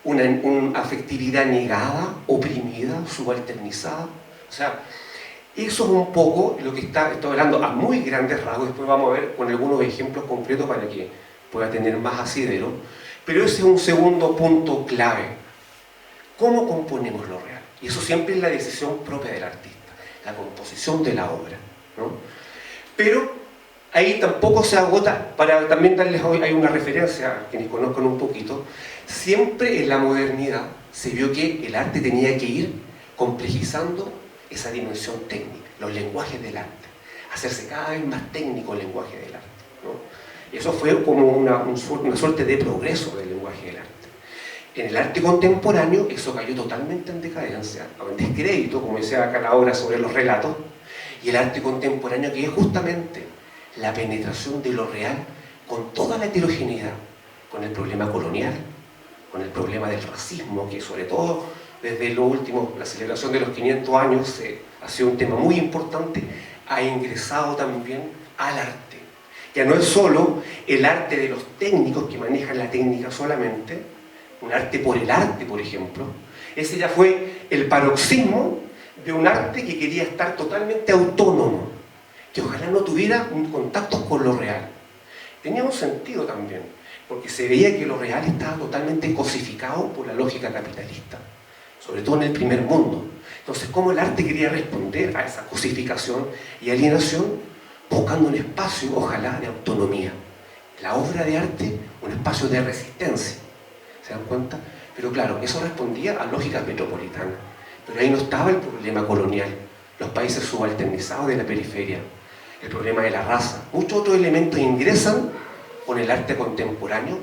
una afectividad negada, oprimida, subalternizada. O sea, eso es un poco lo que estoy hablando a muy grandes rasgos. Después vamos a ver con algunos ejemplos concretos para que pueda tener más asidero. Pero ese es un segundo punto clave. ¿Cómo componemos lo real? Y eso siempre es la decisión propia del artista, la composición de la obra, ¿no? Pero ahí tampoco se agota, para también darles hoy, hay una referencia a quienes conozcan un poquito, siempre en la modernidad se vio que el arte tenía que ir complejizando esa dimensión técnica, los lenguajes del arte, hacerse cada vez más técnico el lenguaje del arte, ¿no? Y eso fue como una suerte de progreso del lenguaje del arte. En el arte contemporáneo eso cayó totalmente en decadencia, en descrédito, como decía acá la obra sobre los relatos, y el arte contemporáneo que es justamente la penetración de lo real con toda la heterogeneidad, con el problema colonial, con el problema del racismo, que sobre todo desde lo último, la celebración de los 500 años ha sido un tema muy importante, ha ingresado también al arte. Ya no es solo el arte de los técnicos que manejan la técnica solamente, un arte por el arte, por ejemplo. Ese ya fue el paroxismo de un arte que quería estar totalmente autónomo, que ojalá no tuviera contactos con lo real. Tenía un sentido también, porque se veía que lo real estaba totalmente cosificado por la lógica capitalista, sobre todo en el primer mundo. Entonces, ¿cómo el arte quería responder a esa cosificación y alienación? Buscando un espacio, ojalá, de autonomía. La obra de arte, un espacio de resistencia. ¿Se dan cuenta? Pero claro, eso respondía a lógicas metropolitanas. Pero ahí no estaba el problema colonial, los países subalternizados de la periferia, el problema de la raza. Muchos otros elementos ingresan con el arte contemporáneo,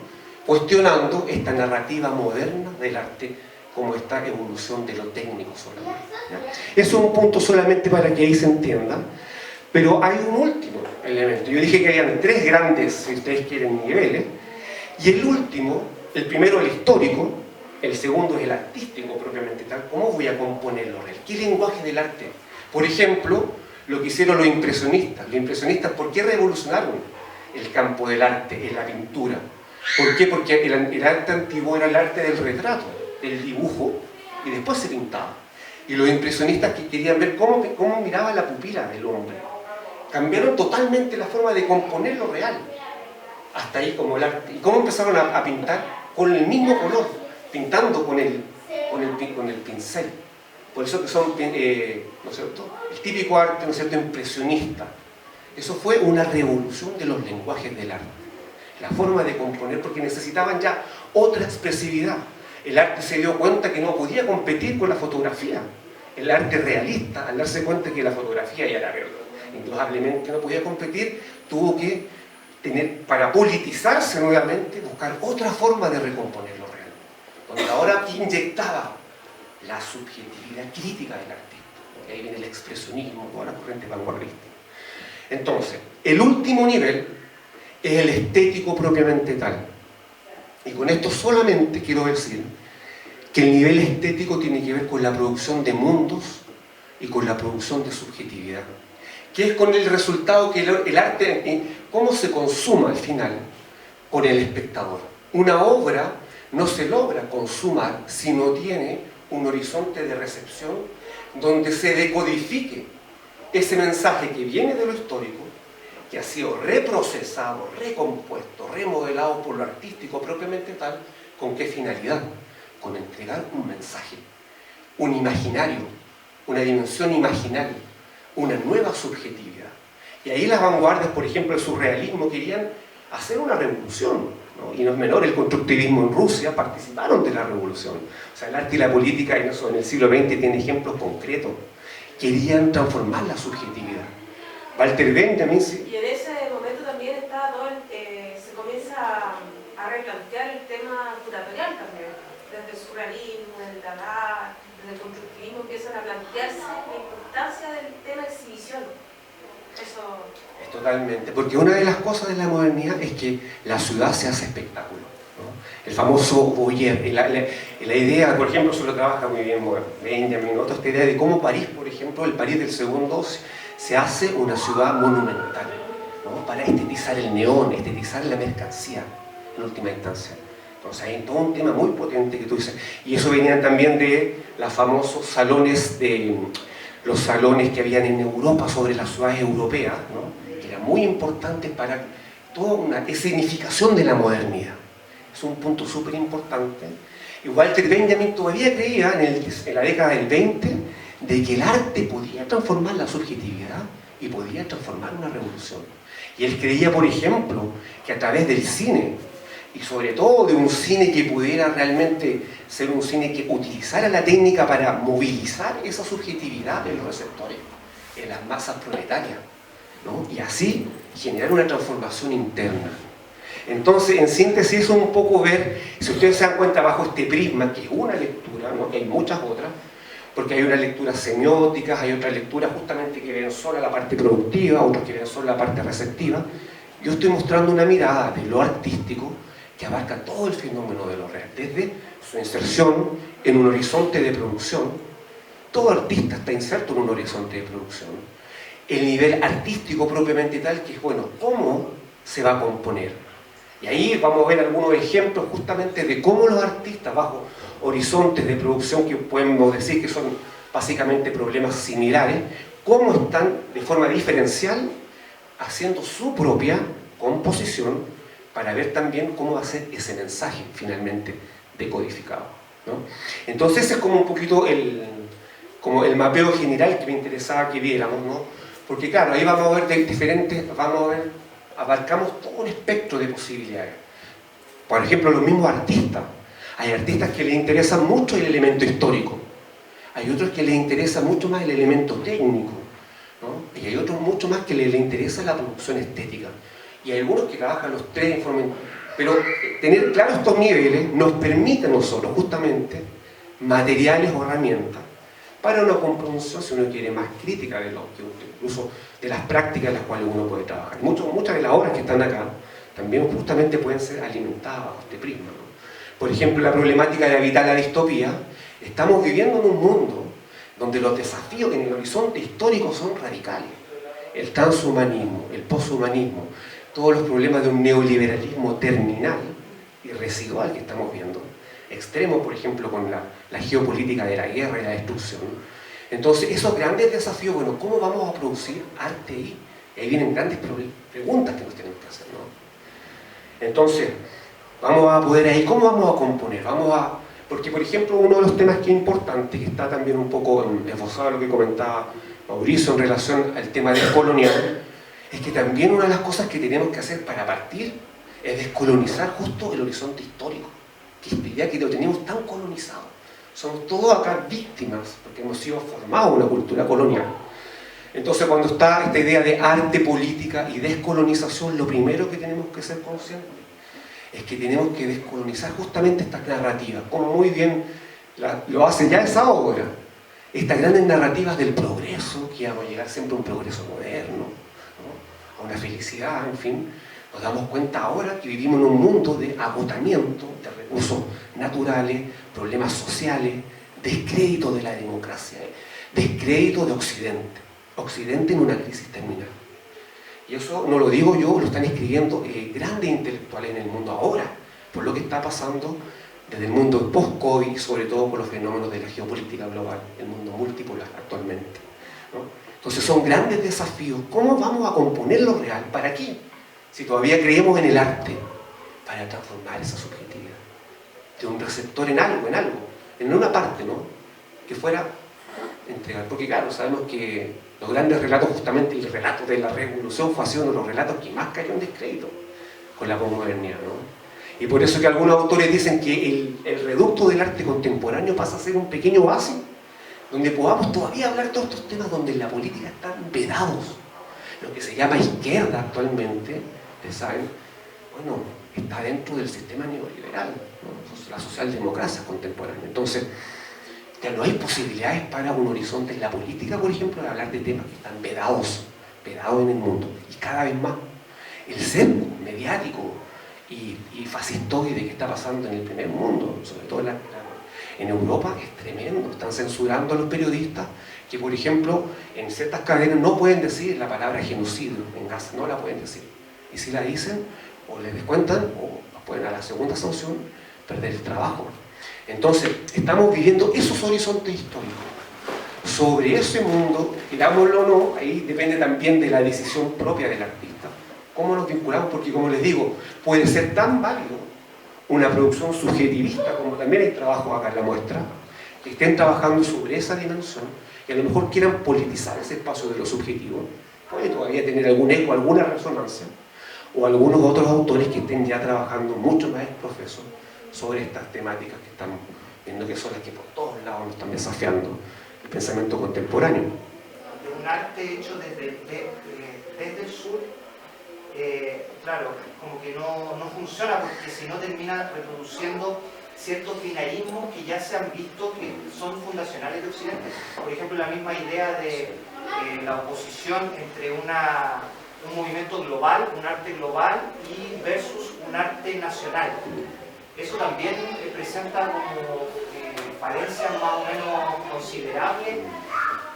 cuestionando esta narrativa moderna del arte como esta evolución de lo técnico solamente, ¿ya? Eso es un punto solamente para que ahí se entienda. Pero hay un último elemento. Yo dije que habían tres grandes, si ustedes quieren, niveles. Y el último, el primero el histórico, el segundo es el artístico propiamente tal. ¿Cómo voy a componer lo real? ¿Qué lenguaje del arte? Por ejemplo, lo que hicieron los impresionistas. Los impresionistas, ¿por qué revolucionaron el campo del arte en la pintura? ¿Por qué? Porque el arte antiguo era el arte del retrato, del dibujo, y después se pintaba. Y los impresionistas que querían ver cómo miraba la pupila del hombre, cambiaron totalmente la forma de componer lo real. Hasta ahí como el arte. ¿Y cómo empezaron a pintar? Con el mismo color, pintando con el pincel. Por eso que son, ¿no es cierto?, el típico arte, ¿no es cierto?, impresionista. Eso fue una revolución de los lenguajes del arte. La forma de componer, porque necesitaban ya otra expresividad. El arte se dio cuenta que no podía competir con la fotografía. El arte realista, al darse cuenta que la fotografía ya era indudablemente no podía competir, tuvo que tener, para politizarse nuevamente, buscar otra forma de recomponer lo real, donde ahora inyectaba la subjetividad crítica del artista. Y ahí viene el expresionismo, toda la corriente vanguardista. Entonces, el último nivel es el estético propiamente tal. Y con esto solamente quiero decir que el nivel estético tiene que ver con la producción de mundos y con la producción de subjetividad, que es con el resultado que el arte, cómo se consuma al final con el espectador. Una obra no se logra consumar si no tiene un horizonte de recepción donde se decodifique ese mensaje que viene de lo histórico, que ha sido reprocesado, recompuesto, remodelado por lo artístico propiamente tal. ¿Con qué finalidad? Con entregar un mensaje, un imaginario, una dimensión imaginaria, una nueva subjetividad. Y ahí las vanguardias, por ejemplo, el surrealismo, querían hacer una revolución, ¿no? Y no es menor, el constructivismo en Rusia participaron de la revolución. O sea, el arte y la política en el siglo XX tiene ejemplos concretos. Querían transformar la subjetividad. Walter Benjamin... Y en ese momento también está todo se comienza a replantear el tema curatorial también. Desde el surrealismo, el Dada, desde el constructivismo empiezan a plantearse la importancia del tema exhibición. Eso... Es totalmente, porque una de las cosas de la modernidad es que la ciudad se hace espectáculo, ¿no? El famoso voyeur, la idea, por ejemplo, eso lo trabaja muy bien Benjamin, esta idea de cómo París, por ejemplo, el París del segundo, se hace una ciudad monumental, ¿no? Para estetizar el neón, estetizar la mercancía, en última instancia. Entonces hay todo un tema muy potente que tú dices, y eso venía también de los famosos salones, los salones que habían en Europa sobre las ciudades europeas, ¿no? Que eran muy importantes para toda una escenificación de la modernidad. Es un punto súper importante. Y Walter Benjamin todavía creía en la década del 20 de que el arte podía transformar la subjetividad y podía transformar una revolución. Y él creía, por ejemplo, que a través del cine, y sobre todo de un cine que pudiera realmente ser un cine que utilizara la técnica para movilizar esa subjetividad en los receptores, en las masas proletarias, ¿no? Y así generar una transformación interna. Entonces, en síntesis, es un poco ver, si ustedes se dan cuenta bajo este prisma, que es una lectura, ¿no? Hay muchas otras, porque hay unas lecturas semióticas, hay otras lecturas justamente que ven solo la parte productiva, otras que ven solo la parte receptiva. Yo estoy mostrando una mirada de lo artístico que abarca todo el fenómeno de lo real, desde su inserción en un horizonte de producción. Todo artista está inserto en un horizonte de producción. El nivel artístico propiamente tal, que es, bueno, ¿cómo se va a componer? Y ahí vamos a ver algunos ejemplos justamente de cómo los artistas, bajo horizontes de producción que podemos decir que son básicamente problemas similares, cómo están de forma diferencial haciendo su propia composición para ver también cómo va a ser ese mensaje finalmente decodificado, ¿no? Entonces ese es como un poquito como el mapeo general que me interesaba que viéramos, ¿no? Porque claro, ahí vamos a ver de diferentes, abarcamos todo un espectro de posibilidades. Por ejemplo, los mismos artistas. Hay artistas que les interesa mucho el elemento histórico, hay otros que les interesa mucho más el elemento técnico, ¿no? Y hay otros mucho más que les interesa la producción estética. Y hay algunos que trabajan los tres en forma... Pero tener claros estos niveles nos permite a nosotros justamente materiales o herramientas para una comprensión, si uno quiere, más crítica de incluso de las prácticas en las cuales uno puede trabajar. Muchas de las obras que están acá también justamente pueden ser alimentadas bajo este prisma, ¿no? Por ejemplo, la problemática de habitar la distopía. Estamos viviendo en un mundo donde los desafíos en el horizonte histórico son radicales. El transhumanismo, el poshumanismo, todos los problemas de un neoliberalismo terminal y residual que estamos viendo. Extremo, por ejemplo, con la geopolítica de la guerra y la destrucción. Entonces, esos grandes desafíos, bueno, ¿cómo vamos a producir arte ahí? Y ahí vienen grandes preguntas que nos tenemos que hacer, ¿no? Entonces, vamos a poder ahí, ¿cómo vamos a componer? Porque, por ejemplo, uno de los temas que es importante, que está también un poco esbozado a lo que comentaba Mauricio en relación al tema del colonial, es que también una de las cosas que tenemos que hacer para partir es descolonizar justo el horizonte histórico, que es la idea que lo tenemos tan colonizado. O Somos todos acá víctimas, porque hemos sido formados en una cultura colonial. Entonces, cuando está esta idea de arte, política y descolonización, lo primero que tenemos que ser conscientes es que tenemos que descolonizar justamente estas narrativas, como muy bien lo hace ya esa obra. Estas grandes narrativas del progreso, que vamos a llegar siempre a un progreso moderno, ¿no? A una felicidad, en fin. Nos damos cuenta ahora que vivimos en un mundo de agotamiento de recursos naturales, problemas sociales, descrédito de la democracia, descrédito de Occidente. Occidente en una crisis terminal. Y eso no lo digo yo, lo están escribiendo grandes intelectuales en el mundo ahora, por lo que está pasando desde el mundo post-COVID, sobre todo por los fenómenos de la geopolítica global, el mundo multipolar actualmente, ¿no? Entonces son grandes desafíos. ¿Cómo vamos a componer lo real? ¿Para qué? Si todavía creemos en el arte, para transformar esa subjetividad de un receptor en algo, en una parte, ¿no? Que fuera entregar. Porque claro, sabemos que los grandes relatos, justamente el relato de la revolución, fue uno de los relatos que más cayó en descrédito con la posmodernidad, ¿no? Y por eso que algunos autores dicen que el reducto del arte contemporáneo pasa a ser un pequeño oasis donde podamos todavía hablar de todos estos temas donde en la política están vedados. Lo que se llama izquierda actualmente, ustedes saben, bueno, está dentro del sistema neoliberal, ¿no? La socialdemocracia contemporánea. Entonces, ya no hay posibilidades para un horizonte en la política, por ejemplo, de hablar de temas que están vedados en el mundo, y cada vez más. El cerco mediático y fascistoide que está pasando en el primer mundo, sobre todo en Europa, es tremendo. Están censurando a los periodistas que, por ejemplo, en ciertas cadenas no pueden decir la palabra genocidio en Gaza, no la pueden decir. Y si la dicen, o les descuentan, o pueden a la segunda sanción perder el trabajo. Entonces, estamos viviendo esos horizontes históricos. Sobre ese mundo, digámoslo o no, ahí depende también de la decisión propia del artista. ¿Cómo nos vinculamos? Porque, como les digo, puede ser tan válido una producción subjetivista, como también hay trabajos acá en la muestra, que estén trabajando sobre esa dimensión y a lo mejor quieran politizar ese espacio de lo subjetivo. Puede todavía tener algún eco, alguna resonancia, o algunos otros autores que estén ya trabajando mucho más en profeso sobre estas temáticas que están viendo que son las que por todos lados nos están desafiando el pensamiento contemporáneo. De un arte hecho desde el sur, claro, como que no funciona, porque si no termina reproduciendo ciertos binarismos que ya se han visto que son fundacionales de Occidente. Por ejemplo, la misma idea de la oposición entre un movimiento global, un arte global, y versus un arte nacional. Eso también presenta como falencias más o menos considerables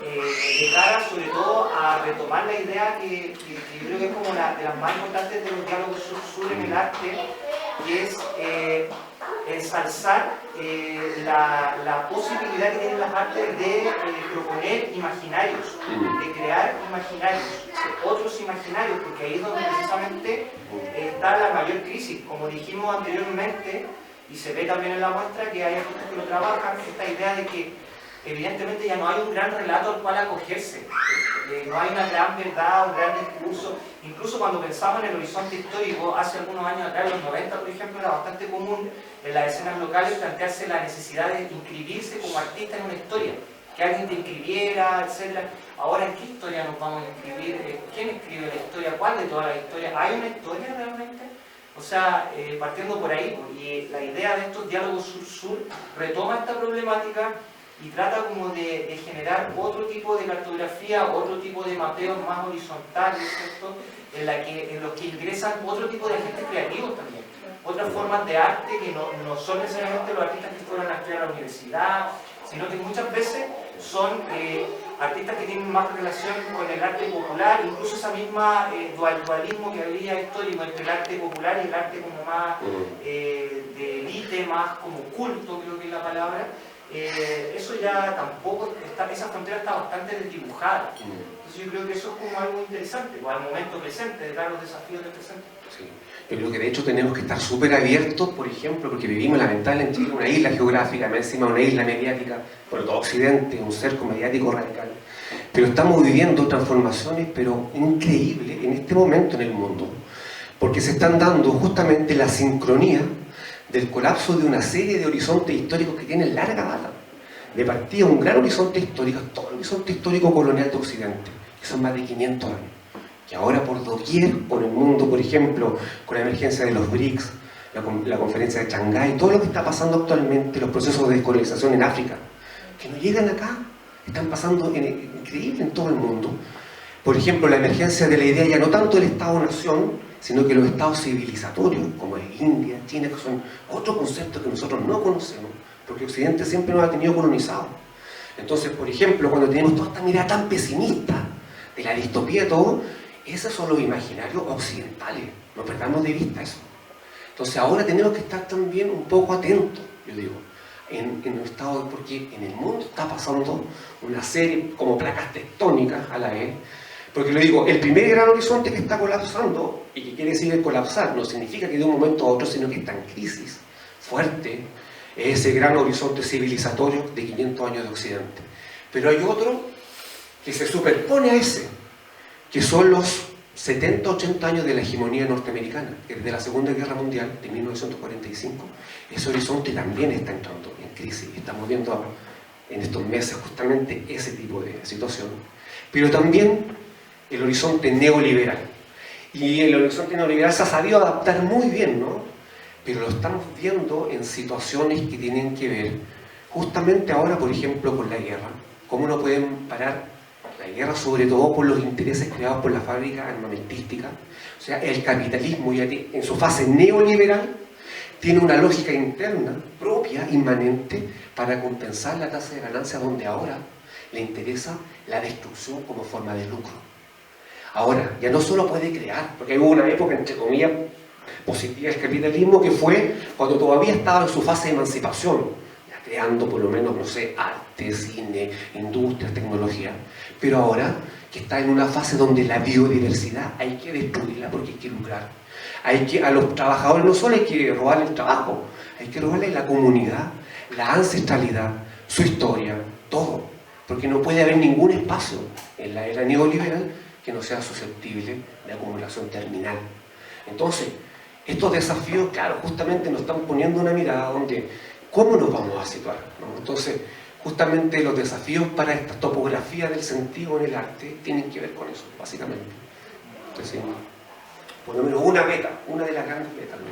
de cara sobre todo a retomar la idea que yo creo que es como de las más importantes de los diálogos sur-sur en el arte, que es ensalzar la posibilidad que tienen las artes de proponer imaginarios, de crear imaginarios, otros imaginarios, porque ahí es donde precisamente está la mayor crisis. Como dijimos anteriormente, y se ve también en la muestra que hay artistas que lo trabajan, esta idea de que evidentemente ya no hay un gran relato al cual acogerse, no hay una gran verdad, un gran discurso. Incluso cuando pensamos en el horizonte histórico, hace algunos años atrás, en los 90 por ejemplo, era bastante común en las escenas locales plantearse la necesidad de inscribirse como artista en una historia, que alguien te inscribiera, etc. Ahora, ¿en qué historia nos vamos a inscribir? ¿Quién escribe la historia? ¿Cuál de todas las historias? ¿Hay una historia realmente? O sea, partiendo por ahí, y la idea de estos diálogos sur-sur retoma esta problemática y trata como de generar otro tipo de cartografía, otro tipo de mapeos más horizontales, ¿cierto? En los que ingresan otro tipo de agentes creativos también, otras formas de arte que no son necesariamente los artistas que fueron a estudiar a la universidad, sino que muchas veces son artistas que tienen más relación con el arte popular, incluso esa misma dualismo que había histórico entre el arte popular y el arte como más de élite, más como culto, creo que es la palabra. Eso ya tampoco está, esa frontera está bastante desdibujada. Entonces yo creo que eso es como algo interesante, o al momento presente, de dar los desafíos del presente. Sí. Yo creo que de hecho tenemos que estar súper abiertos, por ejemplo, porque vivimos lamentablemente en Chile, una isla geográfica, más encima una isla mediática, por todo Occidente, un cerco mediático radical. Pero estamos viviendo transformaciones, pero increíbles en este momento en el mundo, porque se están dando justamente la sincronía del colapso de una serie de horizontes históricos que tienen larga data. de partida un gran horizonte histórico, todo el horizonte histórico colonial de Occidente, que son más de 500 años, que ahora por doquier, por el mundo, por ejemplo, con la emergencia de los BRICS, la conferencia de Shanghái, todo lo que está pasando actualmente, los procesos de descolonización en África, que no llegan acá, están pasando increíble en todo el mundo. Por ejemplo, la emergencia de la idea ya no tanto del Estado-nación, sino que los estados civilizatorios, como es India, China, que son otro concepto que nosotros no conocemos, porque Occidente siempre nos ha tenido colonizado. Entonces, por ejemplo, cuando tenemos toda esta mirada tan pesimista de la distopía y todo, esos son los imaginarios occidentales, no perdamos de vista eso. Entonces ahora tenemos que estar también un poco atentos, yo digo, en un estado, porque en el mundo está pasando una serie como placas tectónicas a la vez. Porque le digo, el primer gran horizonte que está colapsando, y que quiere decir colapsar, no significa que de un momento a otro, sino que está en crisis fuerte, es ese gran horizonte civilizatorio de 500 años de Occidente. Pero hay otro que se superpone a ese, que son los 70, 80 años de la hegemonía norteamericana, que desde la Segunda Guerra Mundial, de 1945, ese horizonte también está entrando en crisis. Estamos viendo en estos meses justamente ese tipo de situación. Pero también el horizonte neoliberal. Y el horizonte neoliberal se ha sabido adaptar muy bien, ¿no? Pero lo estamos viendo en situaciones que tienen que ver justamente ahora, por ejemplo, con la guerra. ¿Cómo no pueden parar la guerra, sobre todo por los intereses creados por la fábrica armamentística? O sea, el capitalismo ya en su fase neoliberal tiene una lógica interna propia, inmanente, para compensar la tasa de ganancia, donde ahora le interesa la destrucción como forma de lucro. Ahora, ya no solo puede crear, porque hubo una época, entre comillas, positiva del capitalismo, que fue cuando todavía estaba en su fase de emancipación, ya creando por lo menos, no sé, arte, cine, industrias, tecnología, pero ahora que está en una fase donde la biodiversidad hay que destruirla porque hay que lucrar. A los trabajadores no solo hay que robarle el trabajo, hay que robarle la comunidad, la ancestralidad, su historia, todo, porque no puede haber ningún espacio en la era neoliberal que no sea susceptible de acumulación terminal. Entonces, estos desafíos, claro, justamente nos están poniendo una mirada donde, ¿cómo nos vamos a situar? ¿No? Entonces, justamente los desafíos para esta topografía del sentido en el arte tienen que ver con eso, básicamente. Entonces, por lo menos una meta, una de las grandes metas, ¿no?